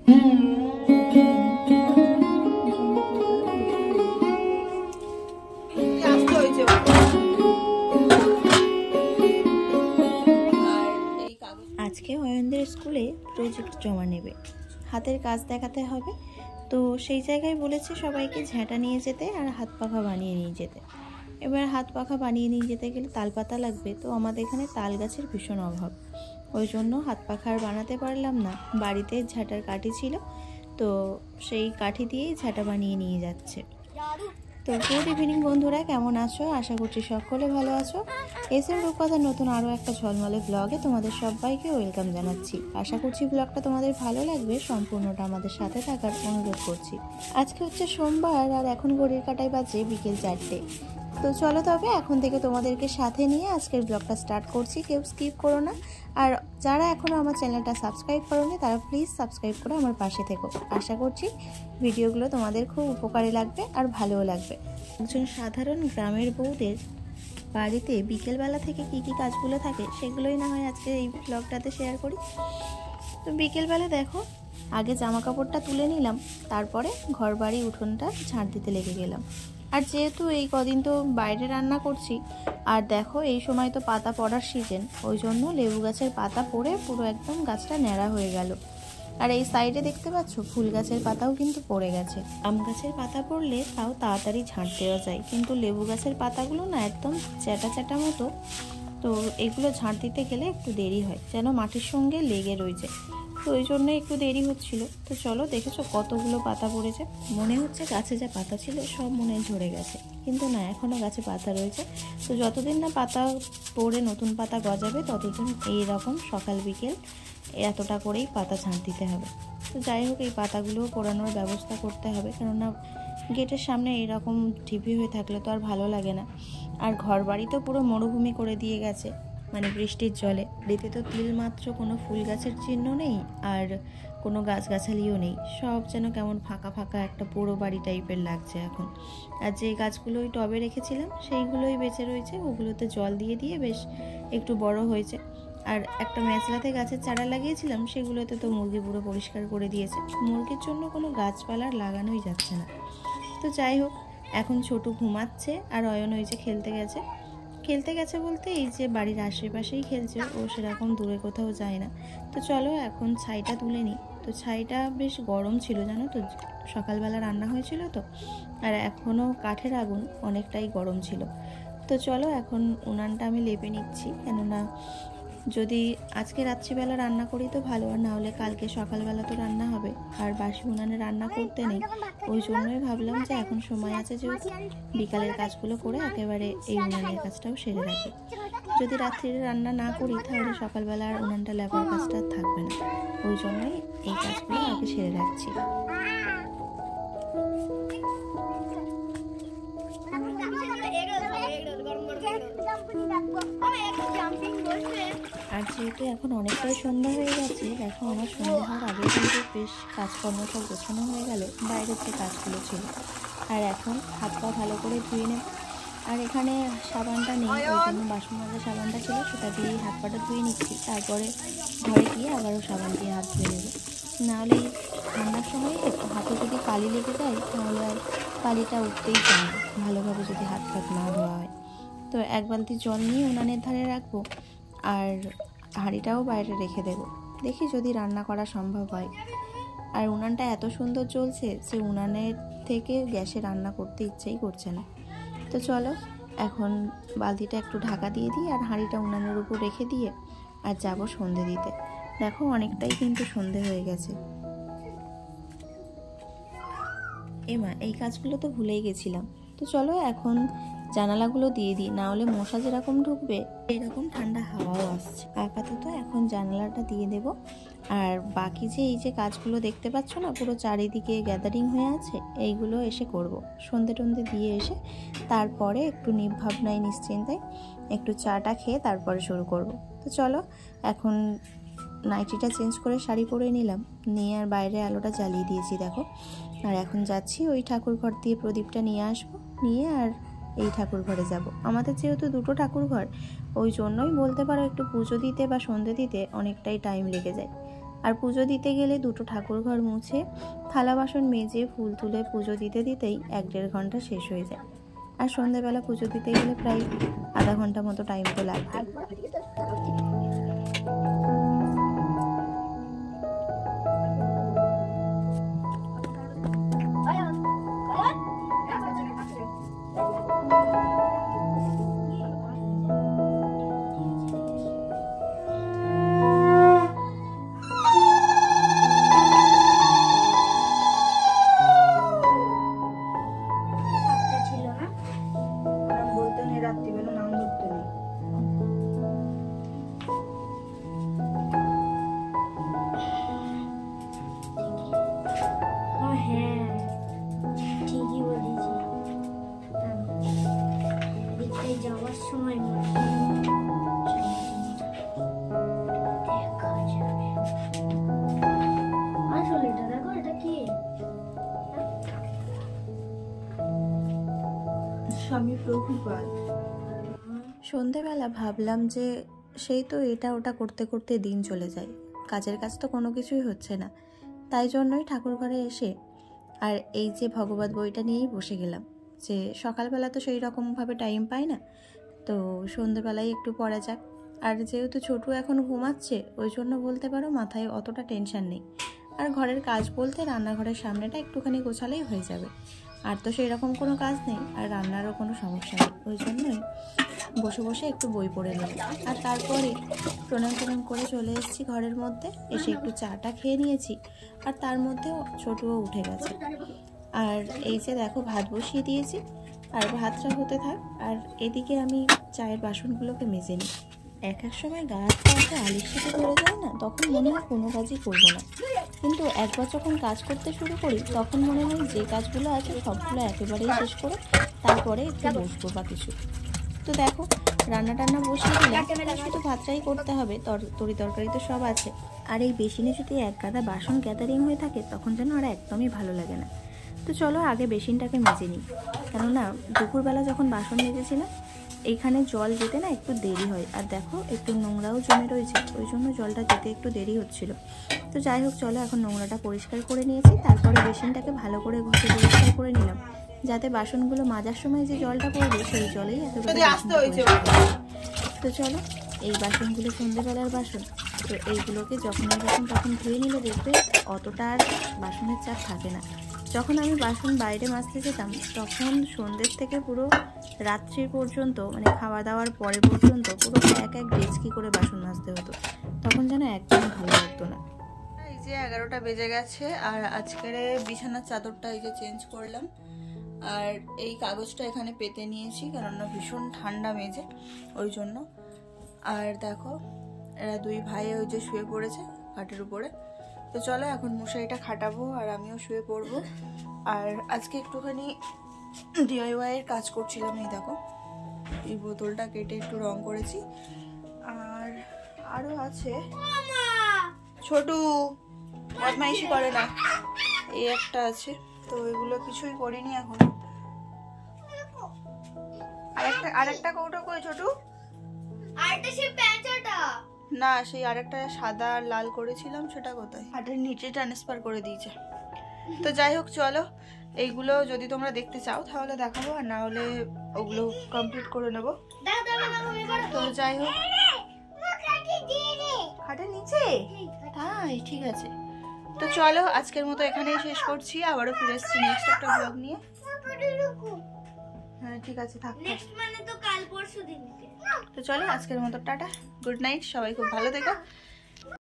আজকে অয়নদের স্কুলে প্রজেক্ট জমা নেবে, হাতের কাজ দেখাতে হবে। তো সেই জায়গায় বলেছে সবাইকে ঝাঁটা নিয়ে যেতে আর হাত পাখা বানিয়ে নিয়ে যেতে। এবার হাত পাখা বানিয়ে নিয়ে যেতে গেলে তাল পাতা লাগবে, তো আমাদের এখানে তাল গাছের ভীষণ অভাব, ওই জন্য হাত পাখা আর বানাতে পারলাম না। বাড়িতে ঝাঁটার কাঠি ছিল, তো সেই কাঠি দিয়েই ঝাঁটা বানিয়ে নিয়ে যাচ্ছে। তো গুড ইভিনিং বন্ধুরা, কেমন আছো? আশা করছি সকলে ভালো আছো। এসএম রূপকথার নতুন আরও একটা ঝলমলে ব্লগে তোমাদের সবাইকে ওয়েলকাম জানাচ্ছি। আশা করছি ব্লগটা তোমাদের ভালো লাগবে, সম্পূর্ণটা আমাদের সাথে থাকার অনুরোধ করছি। আজকে হচ্ছে সোমবার, আর এখন ঘড়ির কাঁটায় বাজে বিকেল 4টে। তো চলো তবে এখন থেকে তোমাদেরকে সাথে নিয়ে আজকের ব্লগটা স্টার্ট করছি। কেউ স্কিপ করো না, আর যারা এখনও আমার চ্যানেলটা সাবস্ক্রাইব করোনি তারা প্লিজ সাবস্ক্রাইব করে আমার পাশে থেকো। আশা করছি ভিডিওগুলো তোমাদের খুব উপকারে লাগবে আর ভালোও লাগবে। একজন সাধারণ গ্রামের বউদের বাড়িতে বিকেলবেলা থেকে কি কি কাজগুলো থাকে সেগুলোই না হয় আজকে এই ব্লগটাতে শেয়ার করি। তো বিকেলবেলা দেখো, আগে জামা কাপড়টা তুলে নিলাম, তারপরে ঘর বাড়ি উঠোনটা ঝাঁট দিতে লেগে গেলাম। আর যেহেতু এই কদিন তো বাইরে রান্না করছি, আর দেখো এই সময় তো পাতা পড়ার সিজন, ওই জন্য লেবু গাছের পাতা পড়ে পুরো একদম গাছটা ন্যাড়া হয়ে গেল। আর এই সাইডে দেখতে পাচ্ছ ফুল গাছের পাতাও কিন্তু পড়ে গেছে। আম গাছের পাতা পড়লে তাও তাড়াতাড়ি ঝাঁট দেওয়া যায়, কিন্তু লেবু গাছের পাতাগুলো না একদম চ্যাটা চ্যাটা মতো, তো এগুলো ঝাঁট দিতে গেলে একটু দেরি হয়, যেন মাটির সঙ্গে লেগে রয়েছে, তো ওই জন্য একটু দেরি হচ্ছিল। তো চলো, দেখেছো কতগুলো পাতা পড়েছে, মনে হচ্ছে গাছে যা পাতা ছিল সব মনে হয় ঝরে গেছে, কিন্তু না, এখনও গাছে পাতা রয়েছে। তো যতদিন না পাতা পড়ে নতুন পাতা গজাবে ততদিন এইরকম সকাল বিকেল এতটা করেই পাতা ঝাঁট দিতে হবে। তো যাই হোক, এই পাতাগুলোও পোড়ানোর ব্যবস্থা করতে হবে, কেননা গেটের সামনে এরকম ঢিপি হয়ে থাকলে তো আর ভালো লাগে না। আর ঘর বাড়ি তো পুরো মরুভূমি করে দিয়ে গেছে, মানে বৃষ্টির জলে। বাড়িতে তো তিলমাত্র কোনো ফুল গাছের চিহ্ন নেই, আর কোনো গাছগাছালিও নেই, সব যেন কেমন ফাঁকা ফাঁকা একটা পুরো বাড়ি টাইপের লাগছে এখন। আর যে গাছগুলোই টবে রেখেছিলাম সেইগুলোই বেঁচে রয়েছে, ওগুলোতে জল দিয়ে দিয়ে বেশ একটু বড় হয়েছে। আর একটা মেচলাতে গাছের চারা লাগিয়েছিলাম, সেগুলোতে তো মুরগি পুরো পরিষ্কার করে দিয়েছে, মুরগির জন্য কোনো গাছপালার লাগানোই যাচ্ছে না। তো যাই হোক, এখন ছোটু ঘুমাচ্ছে, আর অয়ন ওই যে খেলতে গেছে বলতে এই যে বাড়ির আশেপাশেই খেলছে, ও সেরকম দূরে কোথাও যায় না। তো চলো এখন ছাইটা তুলে নিই। তো ছাইটা বেশ গরম ছিল জানো তো, সকালবেলা রান্না হয়েছিল তো, আর এখনও কাঠের আগুন অনেকটাই গরম ছিল। তো চলো এখন উনানটা আমি লেপে নিচ্ছি, কেননা যদি আজকে রাত্রিবেলা রান্না করি তো ভালো, আর না হলে কালকে সকালবেলা তো রান্না হবে, আর বাসি উনানে রান্না করতে নেই। ওই জন্যই ভাবলাম যে এখন সময় আছে, যেহেতু বিকালের কাজগুলো করে একেবারে এই উনানের কাজটাও সেরে রাখি। যদি রাত্রিরে রান্না না করি তাহলে সকালবেলা আর উনানটা লেপার কাজটা থাকবে না, ওই জন্যই এই কাজগুলো আগে সেরে রাখছি। আর যেহেতু এখন অনেকটাই সন্ধ্যা হয়ে গেছে, দেখো আমার সন্ধ্যা হওয়ার আগে কিন্তু বেশ কাজকর্ম সব গোছানো হয়ে গেল, বাইরের যে কাজগুলো ছিল। আর এখন হাত পা ভালো করে ধুয়ে নেব। আর এখানে সাবানটা নেই, ওই জন্য বাসন মাজা সাবানটা ছিল সেটা দিয়েই হাত পাটা ধুয়ে নিচ্ছি, তারপরে ঘরে গিয়ে আবারও সাবান দিয়ে হাত ধুয়ে নেব। নাহলে ঠান্ডার সময় হাতে যদি কালি লেগে যায় তাহলে আর কালিটা উঠতেই চায় না, ভালোভাবে যদি হাত পাত না ধোয়া হয়। তো এক বালতি জল নিয়ে উনানের ধারে রাখবো, আর হাঁড়িটাও বাইরে রেখে দেব, দেখি যদি রান্না করা সম্ভব হয়। আর উনানটা এত সুন্দর জ্বলছে, সে উনানের থেকে গ্যাসে রান্না করতে ইচ্ছেই করছে না। তো চলো এখন বালতিটা একটু ঢাকা দিয়ে দিই, আর হাঁড়িটা উনানের উপর রেখে দিয়ে আর যাব সন্ধে দিতে। দেখো অনেকটাই কিন্তু সন্ধে হয়ে গেছে। এমা, এই কাজগুলো তো ভুলেই গেছিলাম। তো চলো এখন জানালাগুলো দিয়ে দিই, না হলে মশা যেরকম ঢুকবে এরকম ঠান্ডা হাওয়াও আসছে। আপাতত এখন জানালাটা দিয়ে দেব। আর বাকি যে এই যে কাজগুলো দেখতে পাচ্ছ না, পুরো চারিদিকে গ্যাদারিং হয়ে আছে, এইগুলো এসে করব সন্ধে টন্ধে দিয়ে এসে, তারপরে একটু নির্ভাবনায় নিশ্চিন্তায় একটু চাটা খেয়ে তারপরে শুরু করব। তো চলো এখন নাইটিটা চেঞ্জ করে শাড়ি পরে নিলাম, নিয়ে আর বাইরে আলোটা জ্বালিয়ে দিয়েছি দেখো। আর এখন যাচ্ছি ওই ঠাকুর ঘর দিয়ে প্রদীপটা নিয়ে আসবো, নিয়ে আর এই ঠাকুর ঘরে যাব। আমাদের যেহেতু দুটো ঠাকুর ঘর, ওই জন্যই বলতে পারো একটু পুজো দিতে বা সন্ধে দিতে অনেকটাই টাইম লেগে যায়। আর পুজো দিতে গেলে দুটো ঠাকুর ঘর মুছে থালা বাসন মেজে ফুল তুলে পুজো দিতে দিতেই 1-1.5 ঘন্টা শেষ হয়ে যায়। আর সন্ধ্যেবেলা পুজো দিতে গেলে প্রায় আধা ঘন্টা মতো টাইম তো লাগবে। সন্ধেবেলা ভাবলাম যে সেই তো এটা ওটা করতে করতে দিন চলে যায়, কাজের কাজ তো কোনো কিছুই হচ্ছে না, তাই জন্যই ঠাকুর ঘরে এসে আর এই যে ভগবত বইটা নিয়েই বসে গেলাম। যে সকালবেলা তো সেই রকমভাবে টাইম পাই না, তো সন্ধেবেলায় একটু পড়া যাক। আর যেহেতু ছোটু এখন ঘুমাচ্ছে ওই জন্য বলতে পারো মাথায় অতটা টেনশন নেই। আর ঘরের কাজ বলতে রান্নাঘরের সামনেটা একটুখানি গোছালেই হয়ে যাবে, আর তো সেই রকম কোনো কাজ নেই আর রান্নারও কোনো সমস্যা নেই। ওই জন্যই বসে বসে একটু বই পড়ে নিলাম। আর তারপরে প্রণাম করে চলে এসেছি ঘরের মধ্যে, এসে একটু চাটা খেয়ে নিয়েছি। আর তার মধ্যে ছোটুও উঠে গেছে। আর এই যে দেখো ভাত বসিয়ে দিয়েছি, আর ভাতটা হতে থাক আর এদিকে আমি চায়ের বাসনগুলোকে মেজে নিই। এক সময় গাছটা একটা আলির সাথে ধরে যায় না, তখন মনে হয় কোনো কাজই করবো না, কিন্তু একবার যখন কাজ করতে শুরু করি তখন মনে হয় যে কাজগুলো আছে সবগুলো একেবারেই শেষ করে তারপরে একটু বসবো বা কিছু। তো দেখো রান্না টান্না বসিয়ে দিলাম, শুধু ভাতটাই করতে হবে, তরকারি তো সব আছে। আর এই বেসিনে যদি এক গাদা বাসন গ্যাদারিং হয়ে থাকে তখন যেন আর একদমই ভালো লাগে না। তো চলো আগে বেসিনটাকে মেজে নিই, কেননা দুপুরবেলা যখন বাসন মেজেছিলাম এইখানে জল যেতে না একটু দেরি হয়, আর দেখো একটু নোংরাও জমে রয়েছে, ওই জন্য জলটা যেতে একটু দেরি হচ্ছিল। তো যাই হোক চলো এখন নোংরাটা পরিষ্কার করে নিয়েছি, তারপরে বেসিনটাকে ভালো করে ঘষে পরিষ্কার করে নিলাম, যাতে বাসনগুলো মাজার সময় যে জলটা পড়বে সেই জলেই একেবারে। তো চলো এই বাসনগুলো সন্ধ্যেবেলার বাসন, তো এইগুলোকে যখন তখন ধুয়ে নিলে দেখবে অতটা আর বাসনের চাপ থাকে না। যখন আমি বাসন বাইরে মাজতে যেতাম তখন সন্ধ্যের থেকে পুরো রাত্রি পর্যন্ত, মানে খাওয়া দাওয়ার পরে পর্যন্ত পুরো এক ডেচকি করে বাসন মাজতে হতো, তখন যেন একদম ভালো লাগতো না। এই যে 11টা বেজে গেছে আর আজকের বিছানার চাদরটা এই যে চেঞ্জ করলাম, আর এই কাগজটা এখানে পেতে নিয়েছি কেননা ভীষণ ঠান্ডা মেঝে ওই জন্য। আর দেখো এরা দুই ভাই ওই যে শুয়ে পড়েছে খাটের উপরে। তো চলো এখন মশারিটা খাটাবো আর আমিও শুয়ে পড়বো। আর আজকে একটুখানি DIY এর কাজ করছিলাম, এই দেখো এই বোতলটা কেটে একটু রং করেছি। আর আরো আছে, ছোটু বদমাইশি করে না, এই একটা আছে, তো এগুলো কিছুই করিনি এখন। আরেকটা কৌটো কই ছোটু? আরেকটা সেই প্যাঁচাটা না, সেই আরেকটা সাদা আর লাল করেছিলাম সেটা কোথায়? হাটের নিচে ট্রান্সফার করে দিয়েছে। তো যাই হোক চলো এইগুলো যদি তোমরা দেখতে চাও তাহলে দেখাবো, আর না হলে ওগুলো কমপ্লিট করে নেবো। তো যাই হোক হাটের নিচে, তাই ঠিক আছে। তো চলো আজকের মতো এখানেই শেষ করছি, আবারও ফিরে এসেছি নেক্সট একটা ব্লগ নিয়ে। হ্যাঁ ঠিক আছে থাক, নেক্সট মানে তো কাল পরশু দিন। তো চলো আজকের মতো টাটা, গুড নাইট, সবাই খুব ভালো থেকো।